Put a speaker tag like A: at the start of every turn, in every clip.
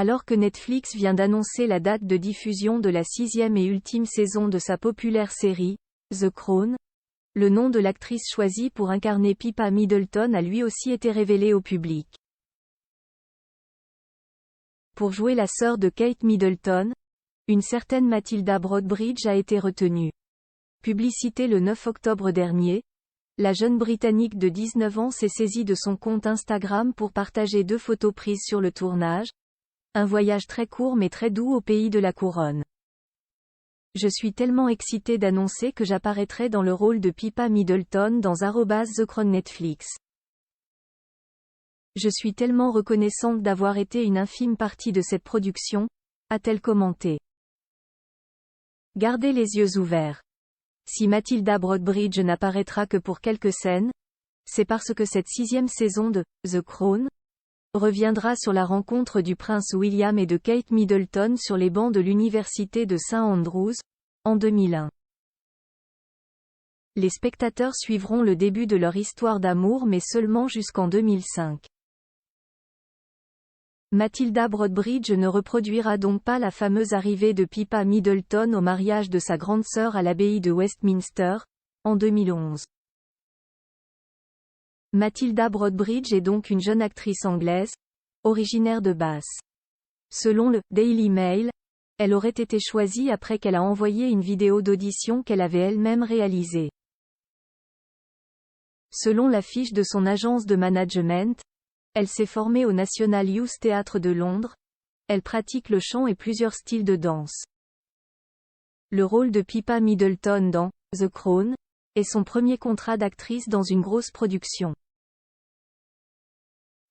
A: Alors que Netflix vient d'annoncer la date de diffusion de la 6e et ultime saison de sa populaire série, The Crown, le nom de l'actrice choisie pour incarner Pippa Middleton a lui aussi été révélé au public. Pour jouer la sœur de Kate Middleton, une certaine Matilda Broadbridge a été retenue. Publicité le 9 octobre dernier, la jeune Britannique de 19 ans s'est saisie de son compte Instagram pour partager 2 photos prises sur le tournage. Un voyage très court mais très doux au pays de la couronne. Je suis tellement excitée d'annoncer que j'apparaîtrai dans le rôle de Pippa Middleton dans @The Crown Netflix. Je suis tellement reconnaissante d'avoir été une infime partie de cette production, a-t-elle commenté. Gardez les yeux ouverts. Si Matilda Broadbridge n'apparaîtra que pour quelques scènes, c'est parce que cette 6e saison de The Crown reviendra sur la rencontre du prince William et de Kate Middleton sur les bancs de l'université de St Andrews, en 2001. Les spectateurs suivront le début de leur histoire d'amour mais seulement jusqu'en 2005. Matilda Broadbridge ne reproduira donc pas la fameuse arrivée de Pippa Middleton au mariage de sa grande sœur à l'abbaye de Westminster, en 2011. Matilda Broadbridge est donc une jeune actrice anglaise, originaire de Bath. Selon le Daily Mail, elle aurait été choisie après qu'elle a envoyé une vidéo d'audition qu'elle avait elle-même réalisée. Selon la fiche de son agence de management, elle s'est formée au National Youth Theatre de Londres. Elle pratique le chant et plusieurs styles de danse. Le rôle de Pippa Middleton dans The Crown est son premier contrat d'actrice dans une grosse production.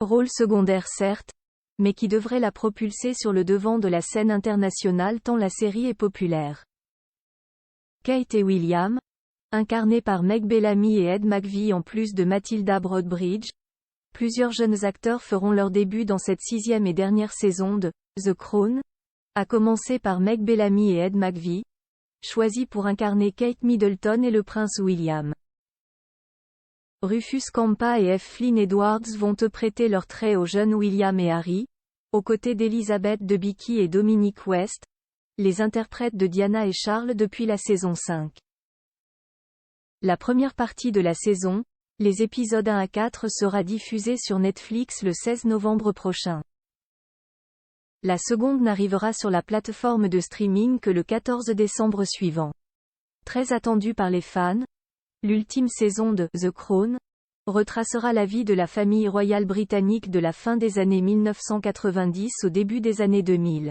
A: Rôle secondaire certes, mais qui devrait la propulser sur le devant de la scène internationale tant la série est populaire. Kate et William, incarnés par Meg Bellamy et Ed McVie en plus de Matilda Broadbridge, plusieurs jeunes acteurs feront leur début dans cette 6e et dernière saison de The Crown, à commencer par Meg Bellamy et Ed McVie, choisis pour incarner Kate Middleton et le prince William. Rufus Campa et F. Flynn Edwards vont prêter leur trait aux jeunes William et Harry, aux côtés d'Elizabeth Debicki et Dominic West, les interprètes de Diana et Charles depuis la saison 5. La première partie de la saison, les épisodes 1 à 4 sera diffusée sur Netflix le 16 novembre prochain. La seconde n'arrivera sur la plateforme de streaming que le 14 décembre suivant. Très attendue par les fans, l'ultime saison de The Crown retracera la vie de la famille royale britannique de la fin des années 1990 au début des années 2000.